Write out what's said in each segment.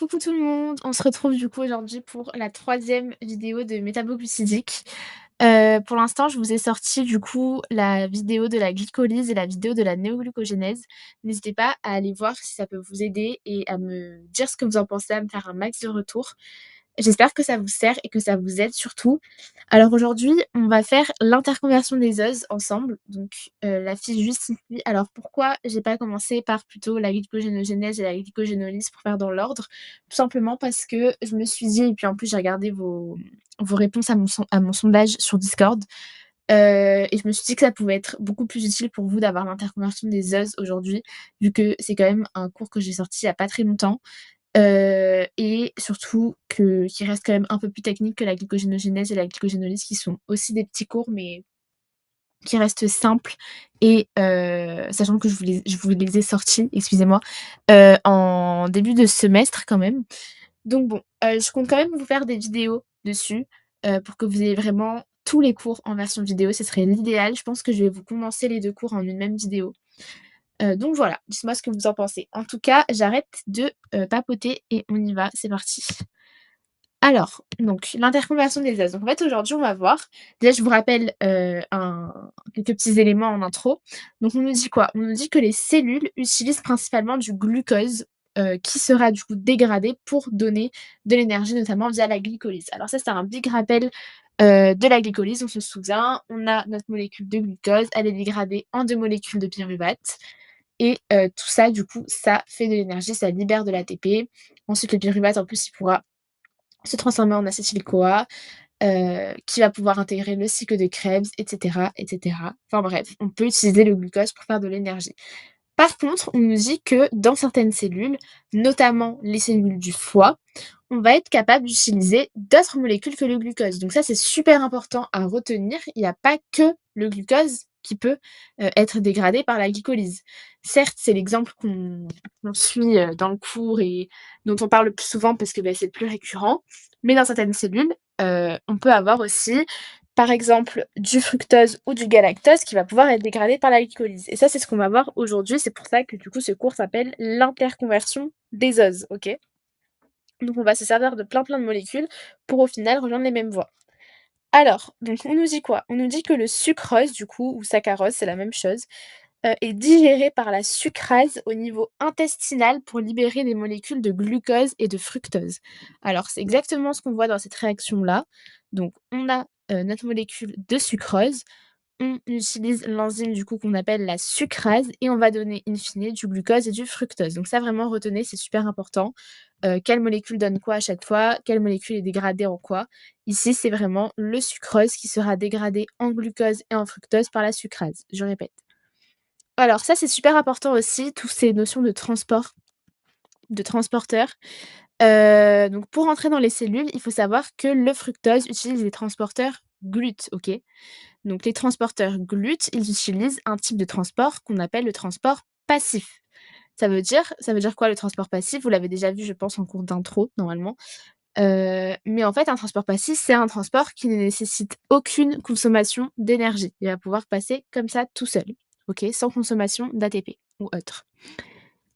Coucou tout le monde, on se retrouve du coup aujourd'hui pour la troisième vidéo de métaboglucidique. Pour l'instant, je vous ai sorti du coup la vidéo de la glycolyse et la vidéo de la néoglucogénèse. N'hésitez pas à aller voir si ça peut vous aider et à me dire ce que vous en pensez, à me faire un max de retours. J'espère que ça vous sert et que ça vous aide surtout. Alors aujourd'hui, on va faire l'interconversion des oses ensemble, donc la fiche juste ici. Alors pourquoi j'ai pas commencé par plutôt la glycogénogénèse et la glycogénolyse pour faire dans l'ordre? Tout simplement parce que je me suis dit et puis en plus j'ai regardé vos réponses à mon sondage sur Discord, et je me suis dit que ça pouvait être beaucoup plus utile pour vous d'avoir l'interconversion des oses aujourd'hui, vu que c'est quand même un cours que j'ai sorti il y a pas très longtemps. Et surtout qu'il reste quand même un peu plus technique que la glycogénogénèse et la glycogénolyse qui sont aussi des petits cours, mais qui restent simples et sachant que je vous les ai sortis, excusez-moi, en début de semestre quand même. Donc bon, je compte quand même vous faire des vidéos dessus, pour que vous ayez vraiment tous les cours en version vidéo, ce serait l'idéal. Je pense que je vais vous condenser les 2 cours en une même vidéo. Donc voilà, dites-moi ce que vous en pensez. En tout cas, j'arrête de, papoter et on y va, c'est parti. Alors, donc l'interconversion des âges. Donc en fait, aujourd'hui, on va voir déjà, je vous rappelle, quelques petits éléments en intro. Donc on nous dit quoi? On nous dit que les cellules utilisent principalement du glucose, qui sera du coup dégradé pour donner de l'énergie, notamment via la glycolyse. Alors ça, c'est un big rappel, de la glycolyse. On se souvient, on a notre molécule de glucose, elle est dégradée en 2 molécules de pyruvate. Et tout ça, du coup, ça fait de l'énergie, ça libère de l'ATP. Ensuite, le pyruvate, en plus, il pourra se transformer en acétyl-CoA, qui va pouvoir intégrer le cycle de Krebs, et cetera, et cetera. Enfin bref, on peut utiliser le glucose pour faire de l'énergie. Par contre, on nous dit que dans certaines cellules, notamment les cellules du foie, on va être capable d'utiliser d'autres molécules que le glucose. Donc ça, c'est super important à retenir. Il n'y a pas que le glucose qui peut, être dégradé par la glycolyse. Certes, c'est l'exemple qu'on suit, dans le cours et dont on parle le plus souvent parce que, bah, c'est le plus récurrent, mais dans certaines cellules, on peut avoir aussi, par exemple, du fructose ou du galactose qui va pouvoir être dégradé par la glycolyse et ça, c'est ce qu'on va voir aujourd'hui. C'est pour ça que, du coup, ce cours s'appelle l'interconversion des oses, OK? Donc on va se servir de plein de molécules pour au final rejoindre les mêmes voies. Alors, donc on nous dit quoi? On nous dit que le sucrose du coup ou saccharose, c'est la même chose, est digéré par la sucrase au niveau intestinal pour libérer des molécules de glucose et de fructose. Alors c'est exactement ce qu'on voit dans cette réaction-là. Donc on a, notre molécule de sucrose, on utilise l'enzyme du coup qu'on appelle la sucrase et on va donner in fine du glucose et du fructose. Donc ça vraiment retenez, c'est super important. Quelle molécule donne quoi à chaque fois? Quelle molécule est dégradée en quoi? Ici, c'est vraiment le sucrose qui sera dégradé en glucose et en fructose par la sucrase. Je répète. Alors ça, c'est super important aussi, toutes ces notions de transport, de transporteur. Donc pour entrer dans les cellules, il faut savoir que le fructose utilise les transporteurs GLUT, OK? Donc les transporteurs GLUT, ils utilisent un type de transport qu'on appelle le transport passif. Ça veut dire quoi le transport passif? Vous l'avez déjà vu, je pense, en cours d'intro, normalement. Mais en fait, un transport passif, c'est un transport qui ne nécessite aucune consommation d'énergie. Il va pouvoir passer comme ça tout seul, OK? Sans consommation d'ATP ou autre.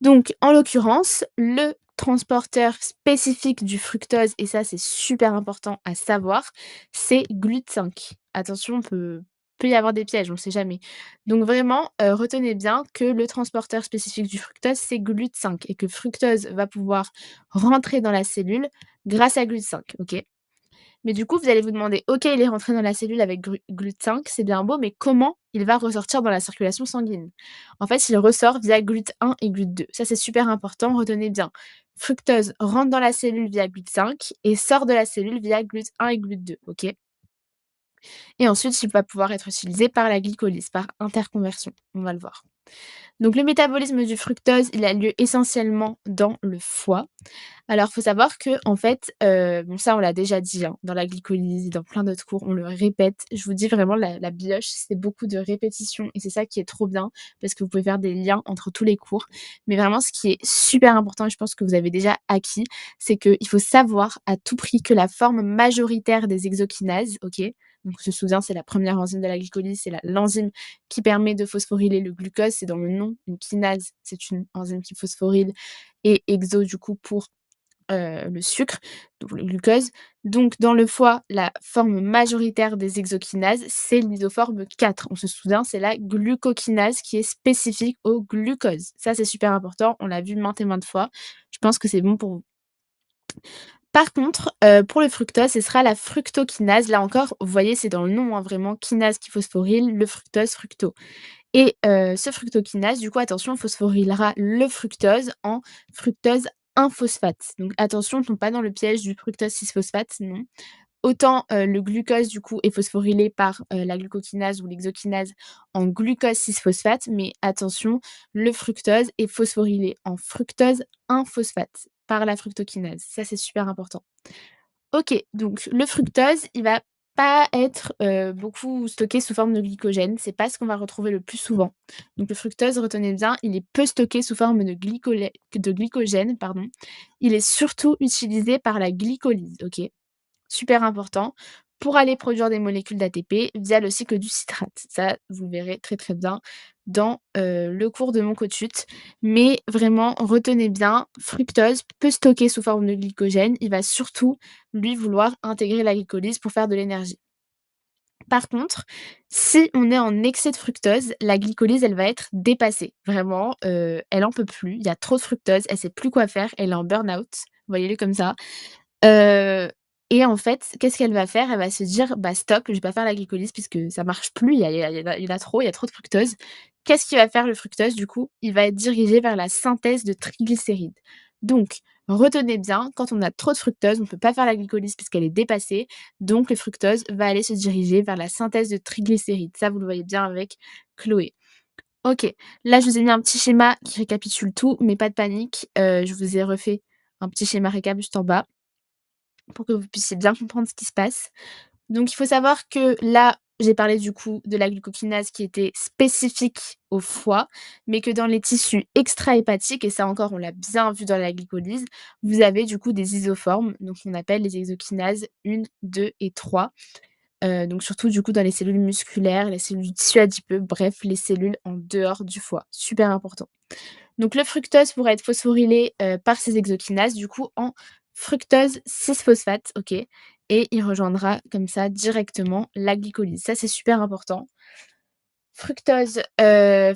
Donc en l'occurrence, le transporteur spécifique du fructose et ça, c'est super important à savoir, c'est GLUT5. Attention, peut y avoir des pièges, on ne sait jamais. Donc vraiment, retenez bien que le transporteur spécifique du fructose, c'est GLUT5 et que fructose va pouvoir rentrer dans la cellule grâce à GLUT5, OK? Mais du coup, vous allez vous demander: «OK, il est rentré dans la cellule avec GLUT5, c'est bien beau, mais comment il va ressortir dans la circulation sanguine?» En fait, il ressort via GLUT1 et GLUT2. Ça, c'est super important, retenez bien. Fructose rentre dans la cellule via GLUT5 et sort de la cellule via GLUT1 et GLUT2, OK? Et ensuite, il va pouvoir être utilisé par la glycolyse, par interconversion. On va le voir. Donc le métabolisme du fructose, il a lieu essentiellement dans le foie. Alors, faut savoir que en fait, bon ça on l'a déjà dit, hein, dans la glycolyse et dans plein d'autres cours, on le répète. Je vous dis vraiment la bioche, c'est beaucoup de répétitions et c'est ça qui est trop bien parce que vous pouvez faire des liens entre tous les cours. Mais vraiment ce qui est super important et je pense que vous avez déjà acquis, c'est qu'il faut savoir à tout prix que la forme majoritaire des hexokinases, OK? Donc on se souvient, c'est la première enzyme de la glycolyse, c'est l'enzyme qui permet de phosphoryler le glucose, c'est dans le nom. Une kinase, c'est une enzyme qui phosphoryle et exo du coup pour le sucre, donc le glucose. Donc dans le foie, la forme majoritaire des hexokinases, c'est l'isoforme 4. On se souvient, c'est la glucokinase qui est spécifique au glucose. Ça, c'est super important, on l'a vu maintes et maintes fois. Je pense que c'est bon pour vous. Par contre, pour le fructose, ce sera la fructokinase. Là encore, vous voyez, c'est dans le nom, hein, vraiment kinase qui phosphoryle, le fructose, fructo. Et ce fructokinase, du coup, attention, phosphorylera le fructose en fructose 1-phosphate. Donc attention, on tombe pas dans le piège du fructose 6-phosphate, non. Autant, le glucose, du coup, est phosphorylé par, la glucokinase ou l'hexokinase en glucose 6-phosphate, mais attention, le fructose est phosphorylé en fructose 1-phosphate par la fructokinase. Ça, c'est super important. OK, donc le fructose, il va pas être, beaucoup stocké sous forme de glycogène. C'est pas ce qu'on va retrouver le plus souvent. Donc le fructose, retenez bien, il est peu stocké sous forme de glycogène, pardon. Il est surtout utilisé par la glycolyse, OK? Super important, pour aller produire des molécules d'ATP via le cycle du citrate. Ça, vous le verrez très, très bien dans, le cours de mon coachute. Mais vraiment, retenez bien, fructose peut stocker sous forme de glycogène. Il va surtout, lui, vouloir intégrer la glycolyse pour faire de l'énergie. Par contre, si on est en excès de fructose, la glycolyse, elle va être dépassée. Vraiment, elle en peut plus. Il y a trop de fructose, elle sait plus quoi faire, elle est en burn-out. Voyez-le comme ça. Heu et en fait, qu'est-ce qu'elle va faire? Elle va se dire: «Bah stop, je vais pas faire la glycolyse puisque ça marche plus, il y en a trop, il y a trop de fructose». Qu'est-ce qui va faire le fructose du coup? Il va être dirigé vers la synthèse de triglycérides. Donc retenez bien, quand on a trop de fructose, on ne peut pas faire la glycolyse puisqu'elle est dépassée, donc le fructose va aller se diriger vers la synthèse de triglycérides. Ça, vous le voyez bien avec Chloé. OK, là, je vous ai mis un petit schéma qui récapitule tout, mais pas de panique, je vous ai refait un petit schéma récap juste en bas pour que vous puissiez bien comprendre ce qui se passe. Donc il faut savoir que là, j'ai parlé du coup de la glucokinase qui était spécifique au foie, mais que dans les tissus extra-hépatiques, et ça encore on l'a bien vu dans la glycolyse, vous avez du coup des isoformes, donc on appelle les hexokinases 1, 2 et 3. Donc surtout du coup dans les cellules musculaires, les cellules du tissu adipeux, bref les cellules en dehors du foie, super important. Donc le fructose pourrait être phosphorylé, par ces hexokinases du coup en fructose 6-phosphate, OK, et il rejoindra comme ça directement la glycolyse. Ça, c'est super important. Fructose,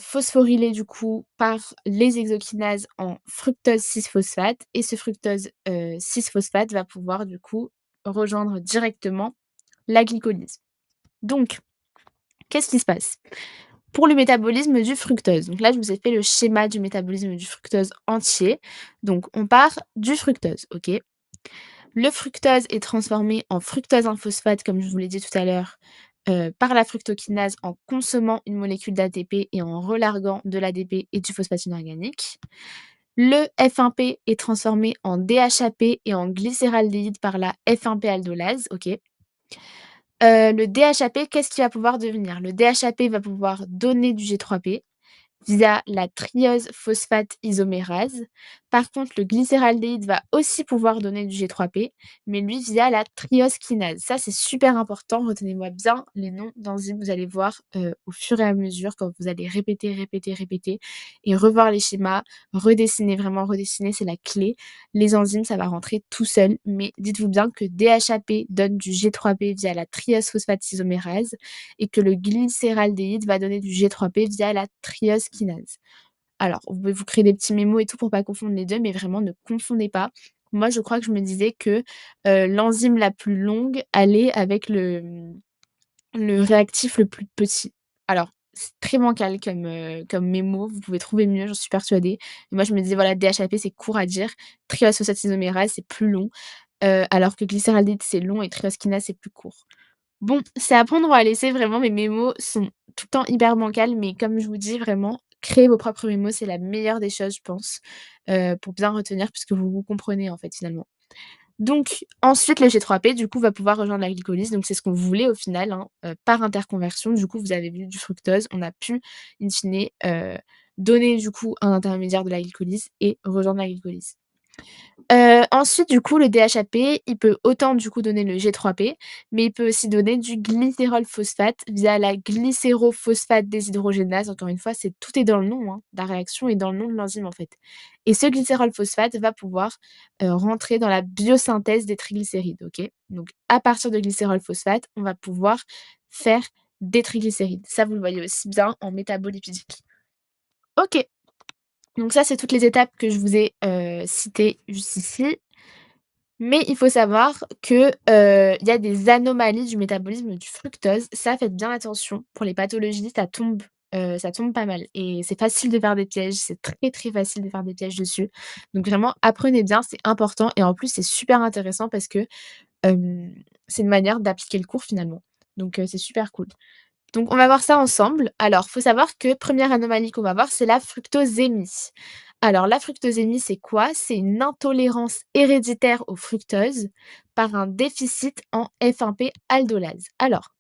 phosphorylé du coup par les hexokinases en fructose 6-phosphate et ce fructose, 6-phosphate va pouvoir du coup rejoindre directement la glycolyse. Donc qu'est-ce qui se passe? Pour le métabolisme du fructose, donc là, je vous ai fait le schéma du métabolisme du fructose entier. Donc on part du fructose, OK? Le fructose est transformé en fructose 1-phosphate, comme je vous l'ai dit tout à l'heure, par la fructokinase en consommant une molécule d'ATP et en relarguant de l'ADP et du phosphate inorganique. Le F1P est transformé en DHAP et en glycéraldéhyde par la F1P aldolase, OK? Le DHAP, qu'est-ce qu'il va pouvoir devenir? Le DHAP va pouvoir donner du G3P via la triose phosphate isomérase. Par contre, le glycéraldéhyde va aussi pouvoir donner du G3P, mais lui via la triose kinase. Ça, c'est super important. Retenez-moi bien les noms d'enzymes. Vous allez voir au fur et à mesure quand vous allez répéter, répéter, répéter et revoir les schémas, redessiner, vraiment redessiner, c'est la clé. Les enzymes, ça va rentrer tout seul, mais dites-vous bien que DHAP donne du G3P via la triose phosphate isomérase et que le glycéraldéhyde va donner du G3P via la triose kinase. Alors, vous pouvez vous créer des petits mémos et tout pour pas confondre les 2, mais vraiment ne confondez pas. Moi, je crois que je me disais que, l'enzyme la plus longue allait avec le réactif le plus petit. Alors, c'est très bancal comme mémo, vous pouvez trouver mieux, j'en suis persuadée. Mais moi, je me disais, voilà, DHAP, c'est court à dire, triose phosphate isomérase, c'est plus long, alors que glycéraldéhyde, c'est long et triose kinase, c'est plus court. Bon, c'est à prendre ou à laisser vraiment, mes mémos sont tout le temps hyper bancales, mais comme je vous dis vraiment, créer vos propres mémos, c'est la meilleure des choses, je pense, pour bien retenir puisque vous vous comprenez, en fait, finalement. Donc ensuite, le G3P, du coup, va pouvoir rejoindre la glycolyse, donc c'est ce qu'on voulait au final, hein, par interconversion. Du coup, vous avez vu du fructose, on a pu in fine, donner du coup un intermédiaire de la glycolyse et rejoindre la glycolyse. Ensuite, du coup, le DHAP, il peut autant, du coup, donner le G3P, mais il peut aussi donner du glycérol phosphate via la glycérophosphate déshydrogénase. Encore une fois, c'est tout est dans le nom, hein. La réaction est dans le nom de l'enzyme, en fait et ce glycérol phosphate va pouvoir, rentrer dans la biosynthèse des triglycérides, OK? Donc à partir de glycérol phosphate, on va pouvoir faire des triglycérides. Ça, vous le voyez aussi bien en métabolipidique. OK, donc ça, c'est toutes les étapes que je vous ai, citées juste ici. Mais il faut savoir que, il y a des anomalies du métabolisme du fructose. Ça, faites bien attention. Pour les pathologies, ça tombe pas mal et c'est facile de faire des pièges. C'est très, très facile de faire des pièges dessus. Donc vraiment, apprenez bien, c'est important et en plus, c'est super intéressant parce que, hem, c'est une manière d'appliquer le cours finalement. Donc c'est super cool. Donc on va voir ça ensemble. Alors, faut savoir que première anomalie qu'on va voir, c'est la fructosémie. Alors la fructosémie, c'est quoi? C'est une intolérance héréditaire au fructose par un déficit en F1P aldolase. Alors,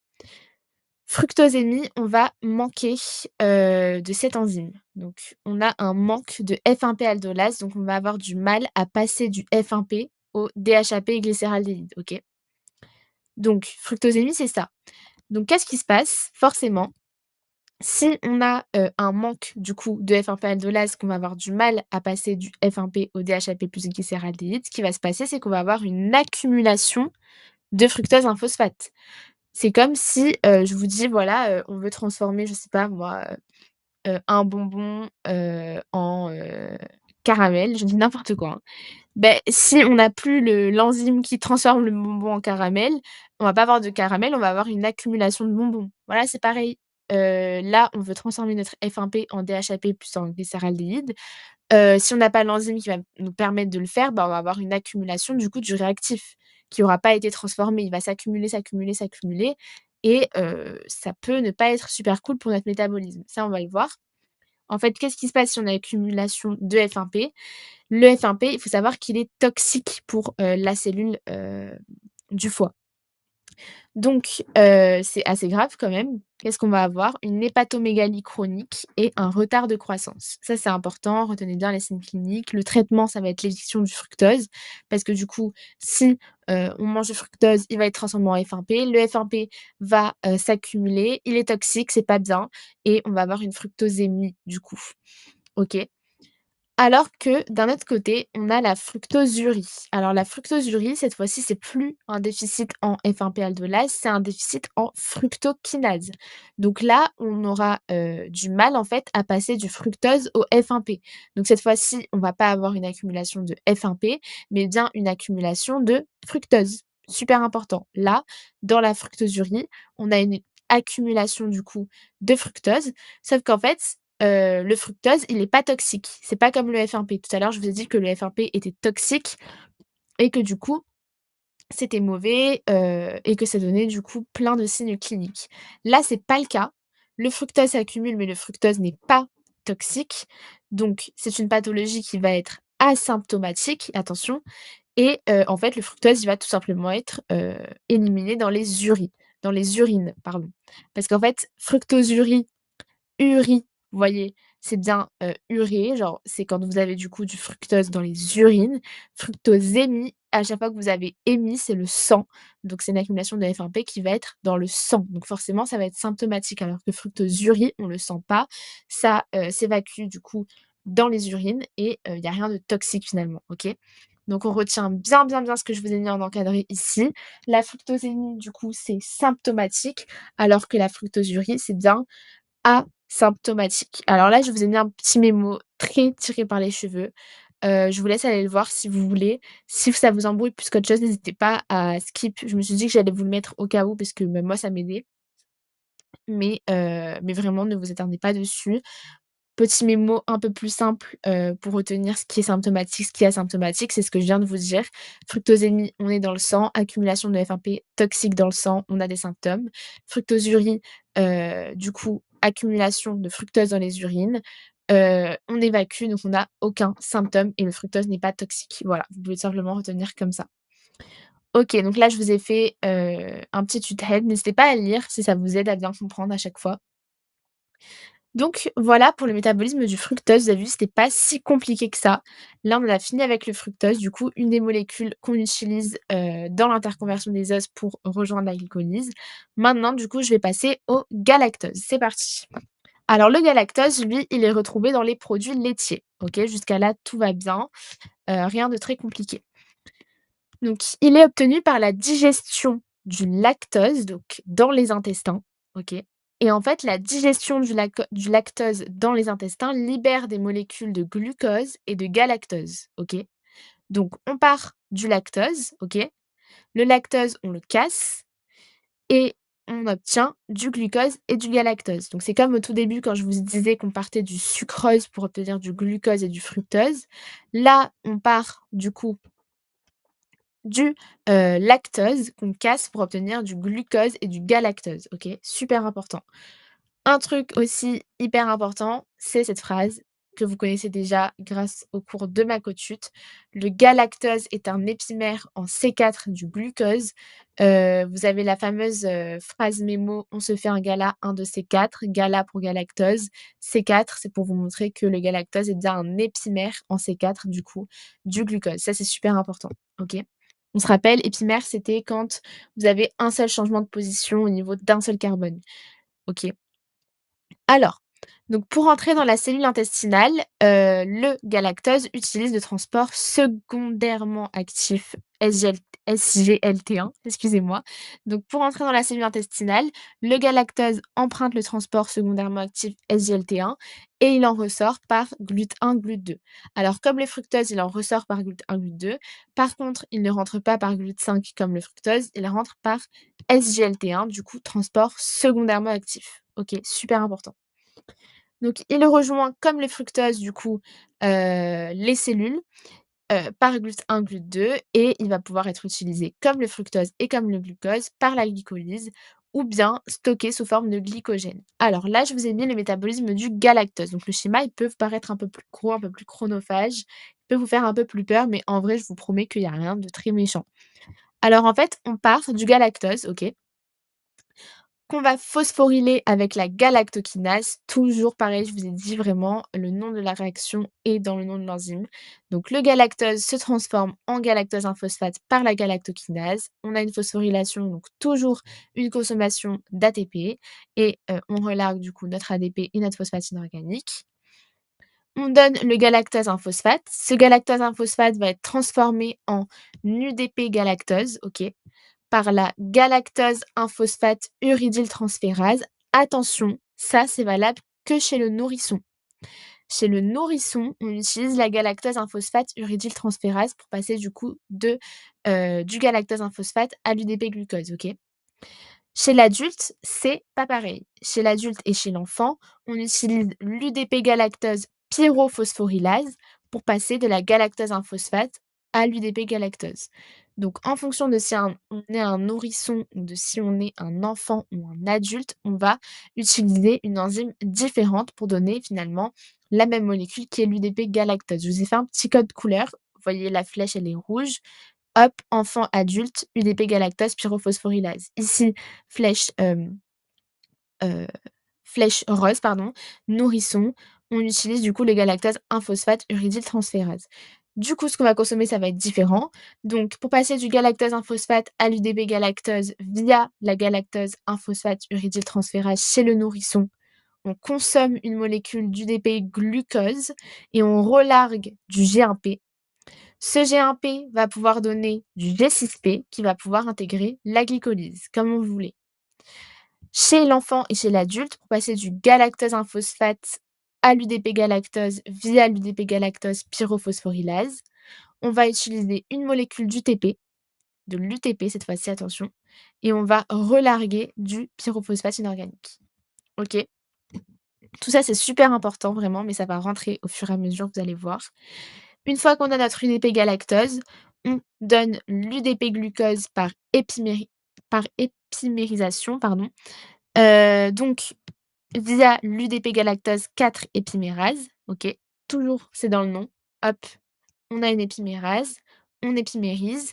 fructosémie, on va manquer, de cette enzyme. Donc on a un manque de F1P aldolase, donc on va avoir du mal à passer du F1P au DHAP glycéraldéhyde, OK? Donc fructosémie, c'est ça. Donc qu'est-ce qui se passe? Forcément, si on a, un manque du coup de F1P aldolase, qu'on va avoir du mal à passer du F1P au DHAP plus glycéraldéhyde, ce qui va se passer, c'est qu'on va avoir une accumulation de fructose 1-phosphate. C'est comme si, je vous dis voilà, on veut transformer, je sais pas moi, un bonbon, en, caramel, je dis n'importe quoi, hein. Beh, si on n'a plus l'enzyme qui transforme le bonbon en caramel, on va pas avoir de caramel, on va avoir une accumulation de bonbons. Voilà, c'est pareil. Là, on veut transformer notre F1P en DHAP plus en glycéraldéhyde. Si on n'a pas l'enzyme qui va nous permettre de le faire, bah, on va avoir une accumulation du coup du réactif qui aura pas été transformé. Il va s'accumuler, s'accumuler, s'accumuler et ça peut ne pas être super cool pour notre métabolisme. Ça, on va le voir. En fait, qu'est-ce qui se passe si on a accumulation de F1P? Le F1P, il faut savoir qu'il est toxique pour, la cellule, du foie. Donc c'est assez grave quand même. Qu'est-ce qu'on va avoir? Une hépatomégalie chronique et un retard de croissance. Ça, c'est important, retenez bien les signes cliniques. Le traitement, ça va être l'éviction du fructose parce que du coup, si, on mange du fructose, il va être transformé en F1P. Le F1P va, s'accumuler, il est toxique, c'est pas bien et on va avoir une fructosémie du coup. OK? Alors que d'un autre côté, on a la fructosurie. Alors la fructosurie, cette fois-ci, c'est plus un déficit en F1P aldolase, c'est un déficit en fructokinase. Donc là, on aura, du mal en fait à passer du fructose au F1P. Donc cette fois-ci, on va pas avoir une accumulation de F1P, mais bien une accumulation de fructose. Super important. Là, dans la fructosurie, on a une accumulation du coup de fructose, sauf qu'en fait, le fructose, il est pas toxique. C'est pas comme le F1P. Tout à l'heure, je vous ai dit que le F1P était toxique et que du coup, c'était mauvais, et que ça donnait du coup plein de signes cliniques. Là, c'est pas le cas. Le fructose s'accumule, mais le fructose n'est pas toxique. Donc c'est une pathologie qui va être asymptomatique, attention et en fait, le fructose, il va tout simplement être, éliminé dans les urines, pardon. Parce qu'en fait, fructosurie urie, vous voyez? C'est bien, urée, genre, c'est quand vous avez du coup du fructose dans les urines. Fructosémie, à chaque fois que vous avez émis, c'est le sang. Donc c'est une accumulation de F1P qui va être dans le sang. Donc forcément, ça va être symptomatique alors que fructosurie, on le sent pas. Ça, s'évacue du coup dans les urines et il y a rien de toxique finalement, OK? Donc on retient bien, bien, bien ce que je vous ai mis en encadré ici. La fructosémie, du coup, c'est symptomatique alors que la fructosurie, c'est bien asymptomatique. Alors là, je vous ai mis un petit mémo très tiré par les cheveux. Je vous laisse aller le voir si vous voulez. Si ça vous embrouille plus qu'autre chose, n'hésitez pas à skip. Je me suis dit que j'allais vous le mettre au cas où parce que même moi ça m'aidait. Mais vraiment ne vous attardez pas dessus. Petit mémo un peu plus simple, pour retenir ce qui est symptomatique, ce qui est asymptomatique, c'est ce que je viens de vous dire. Fructosémie, on est dans le sang, accumulation de F1P toxique dans le sang, on a des symptômes. Fructosurie, du coup, accumulation de fructose dans les urines, on évacue, donc on n'a aucun symptôme et le fructose n'est pas toxique. Voilà, vous pouvez tout simplement retenir comme ça. OK, donc là, je vous ai fait, un petit tutoriel. N'hésitez pas à le lire si ça vous aide à bien comprendre à chaque fois. Donc voilà pour le métabolisme du fructose. Vous avez vu, c'était pas si compliqué que ça. Là, on en a fini avec le fructose, du coup, une des molécules qu'on utilise, dans l'interconversion des os pour rejoindre la glycolyse. Maintenant, du coup, je vais passer au galactose. C'est parti. Alors le galactose, lui, il est retrouvé dans les produits laitiers. OK, jusqu'à là, tout va bien, rien de très compliqué. Donc il est obtenu par la digestion du lactose, donc dans les intestins, OK? Et en fait, la digestion du lactose dans les intestins libère des molécules de glucose et de galactose, OK? Donc on part du lactose, OK? Le lactose, on le casse et on obtient du glucose et du galactose. Donc c'est comme au tout début quand je vous disais qu'on partait du sucrose pour obtenir du glucose et du fructose. Là, on part du coup du, lactose qu'on casse pour obtenir du glucose et du galactose, OK? Super important. Un truc aussi hyper important, c'est cette phrase que vous connaissez déjà grâce au cours de ma coachute. Le galactose est un épimère en C4 du glucose. Vous avez la fameuse, phrase mémo: «On se fait un gala, un de C4», gala pour galactose. C4, c'est pour vous montrer que le galactose est bien un épimère en C4 du coup, du glucose. Ça, c'est super important, OK? On se rappelle, épimère, c'était quand vous avez un seul changement de position au niveau d'un seul carbone, OK? Alors, donc pour entrer dans la cellule intestinale, le galactose utilise le transport secondairement actif SGLT1, excusez-moi. Donc pour entrer dans la cellule intestinale, le galactose emprunte le transport secondairement actif SGLT1 et il en ressort par GLUT1, GLUT2. Alors comme le fructose, il en ressort par GLUT1, GLUT2. Par contre, il ne rentre pas par GLUT5 comme le fructose, il rentre par SGLT1, du coup transport secondairement actif. OK, super important. Donc il rejoint comme le fructose du coup, les cellules, par GLUT1, GLUT2 et il va pouvoir être utilisé comme le fructose et comme le glucose par la glycolyse ou bien stocké sous forme de glycogène. Alors là, je vous ai mis le métabolisme du galactose. Donc le schéma, il peut vous paraître un peu plus gros, un peu plus chronophage, il peut vous faire un peu plus peur, mais en vrai, je vous promets qu'il y a rien de très méchant. Alors en fait, on part du galactose, OK? Qu'on va phosphoryler avec la galactokinase. Toujours pareil, je vous ai dit vraiment le nom de la réaction est dans le nom de l'enzyme. Donc le galactose se transforme en galactose 1-phosphate par la galactokinase. On a une phosphorylation, donc toujours une consommation d'ATP et on relargue du coup notre ADP et notre phosphate inorganique. On donne le galactose 1-phosphate. Ce galactose 1-phosphate va être transformé en UDP galactose, OK? Par la galactose 1-phosphate uridyltransférase. Attention, ça c'est valable que chez le nourrisson. Chez le nourrisson, on utilise la galactose 1-phosphate uridyltransférase pour passer du coup du galactose 1-phosphate à l'UDP glucose, OK? Chez l'adulte, c'est pas pareil. Chez l'adulte et chez l'enfant, on utilise l'UDP galactose pyrophosphorylase pour passer de la galactose 1-phosphate à l'UDP galactose. Donc, en fonction de si on est un nourrisson ou de si on est un enfant ou un adulte, on va utiliser une enzyme différente pour donner finalement la même molécule qui est l'UDP galactose. Je vous ai fait un petit code couleur. Vous voyez, la flèche, elle est rouge. Hop, enfant, adulte, UDP galactose pyrophosphorylase. Ici, flèche, heu, flèche rose, pardon, nourrisson, on utilise du coup le galactose 1-phosphate uridyltransférase. Du coup, ce qu'on va consommer, ça va être différent. Donc pour passer du galactose 1-phosphate à l'UDP galactose via la galactose 1-phosphate uridyltransférase chez le nourrisson, on consomme une molécule d'UDP glucose et on relargue du G1P. Ce G1P va pouvoir donner du G6P qui va pouvoir intégrer la glycolyse, comme on voulait. Chez l'enfant et chez l'adulte, pour passer du galactose 1-phosphate à l'UDP galactose via l'UDP galactose pyrophosphorylase, on va utiliser une molécule d'UTP, de l'UTP cette fois-ci, attention, et on va relarguer du pyrophosphate inorganique. OK? Tout ça, c'est super important vraiment, mais ça va rentrer au fur et à mesure, vous allez voir. Une fois qu'on a notre UDP galactose, on donne l'UDP glucose par épimérisation, pardon, donc via l'UDP galactose 4 épimérase, OK? Toujours, c'est dans le nom. Hop, on a une épimérase, on épimérise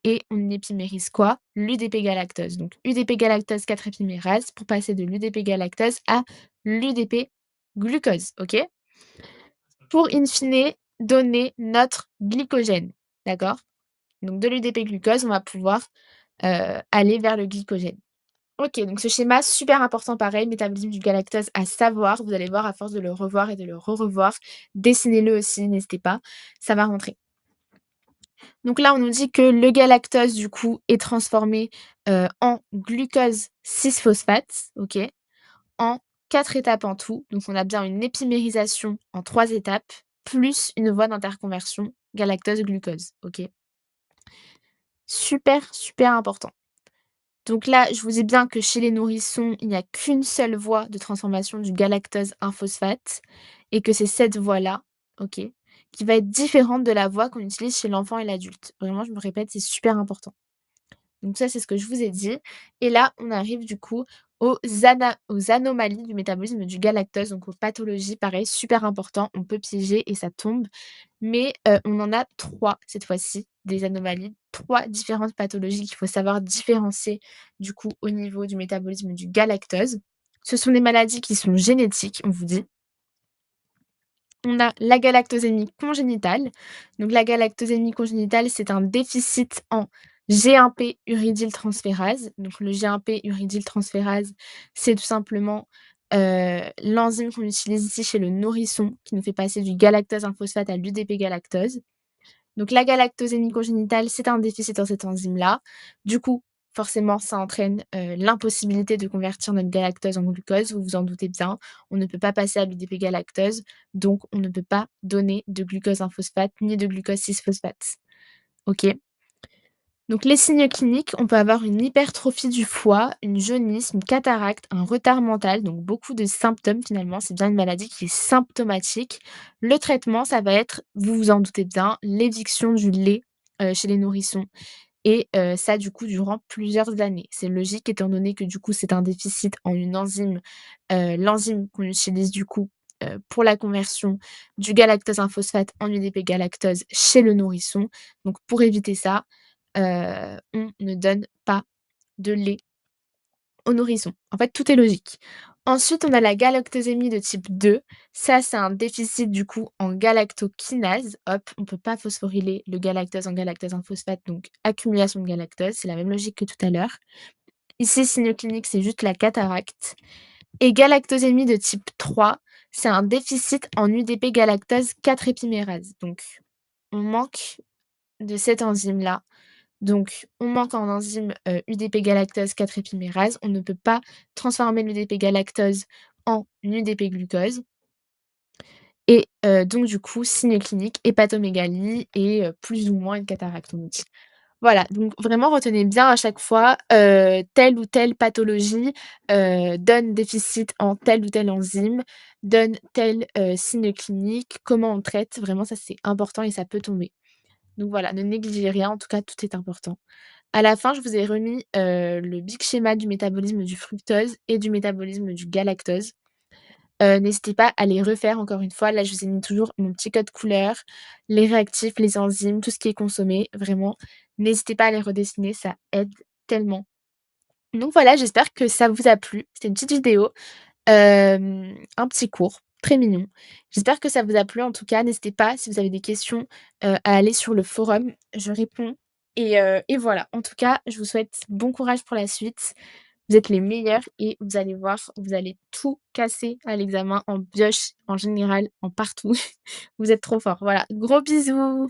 et on épimérise quoi? L'UDP galactose. Donc UDP galactose 4 épimérase pour passer de l'UDP galactose à l'UDP glucose, OK? Pour in fine donner notre glycogène, d'accord? Donc de l'UDP glucose, on va pouvoir, aller vers le glycogène. OK, donc ce schéma super important pareil, métabolisme du galactose à savoir, vous allez voir à force de le revoir et de le revoir, dessinez-le aussi, n'hésitez pas, ça va rentrer. Donc là, on nous dit que le galactose du coup est transformé, en glucose 6-phosphate, OK? En 4 étapes en tout, donc on a bien une épimérisation en 3 étapes, plus une voie d'interconversion galactose-glucose, OK? Super, super important. Donc là, je vous ai bien que chez les nourrissons, il n'y a qu'une seule voie de transformation du galactose en phosphate et que c'est cette voie-là, OK, qui va être différente de la voie qu'on utilise chez l'enfant et l'adulte. Vraiment, je me répète, c'est super important. Donc ça, c'est ce que je vous ai dit et là, on arrive du coup aux anomalies du métabolisme du galactose, donc aux pathologies, pareil, super important, on peut piéger et ça tombe. Mais, on en a 3 cette fois-ci, des anomalies, 3 différentes pathologies qu'il faut savoir différencier du coup au niveau du métabolisme du galactose. Ce sont des maladies qui sont génétiques, on vous dit. On a la galactosémie congénitale. Donc la galactosémie congénitale, c'est un déficit en G1P uridyltransférase. Donc le G1P uridyltransférase, c'est tout simplement, l'enzyme qu'on utilise ici chez le nourrisson qui nous fait passer du galactose 1 phosphate à l'UDP galactose. Donc la galactosémie congénitale, c'est un déficit dans cette enzyme-là. Du coup, forcément, ça entraîne, l'impossibilité de convertir notre galactose en glucose, vous vous en doutez bien. On ne peut pas passer à l'UDP galactose, donc on ne peut pas donner de glucose 1 phosphate ni de glucose 6-phosphate. OK? Donc les signes cliniques, on peut avoir une hypertrophie du foie, une jaunisse, une cataracte, un retard mental, donc beaucoup de symptômes finalement, c'est bien une maladie qui est symptomatique. Le traitement, ça va être, vous vous en doutez bien, l'éviction du lait, chez les nourrissons et ça du coup durant plusieurs années. C'est logique étant donné que du coup c'est un déficit en une enzyme, l'enzyme qu'on utilise du coup, pour la conversion du galactose 1 phosphate en UDP galactose chez le nourrisson. Donc pour éviter ça, on ne donne pas de lait au nourrisson. En fait, tout est logique. Ensuite, on a la galactosémie de type 2. Ça, c'est un déficit du coup en galactokinase. Hop, on ne peut pas phosphoryler le galactose en galactose 1 phosphate, donc accumulation de galactose. C'est la même logique que tout à l'heure. Ici, signe clinique, c'est juste la cataracte. Et galactosémie de type 3, c'est un déficit en UDP galactose 4 épimérase. Donc, on manque de cette enzyme-là. Donc, on manque en enzyme, UDP galactose 4 épimérase. On ne peut pas transformer l'UDP galactose en UDP glucose et donc du coup, signe clinique, hépatomégalie et plus ou moins une cataracte, on nous dit. Voilà, donc vraiment retenez bien à chaque fois, telle ou telle pathologie, donne déficit en telle ou telle enzyme, donne tel, signe clinique, comment on traite, vraiment ça c'est important et ça peut tomber. Donc voilà, ne négligez rien, en tout cas tout est important. À la fin, je vous ai remis, le big schéma du métabolisme du fructose et du métabolisme du galactose. N'hésitez pas à les refaire encore une fois. Là, je vous ai mis toujours mon petit code couleur, les réactifs, les enzymes, tout ce qui est consommé, vraiment. N'hésitez pas à les redessiner, ça aide tellement. Donc voilà, j'espère que ça vous a plu. C'était une petite vidéo, un petit cours très mignon. J'espère que ça vous a plu en tout cas. N'hésitez pas, si vous avez des questions, à aller sur le forum, je réponds et voilà. En tout cas, je vous souhaite bon courage pour la suite. Vous êtes les meilleurs et vous allez voir, vous allez tout casser à l'examen, en bioche, en général, en partout. Vous êtes trop forts. Voilà, gros bisous!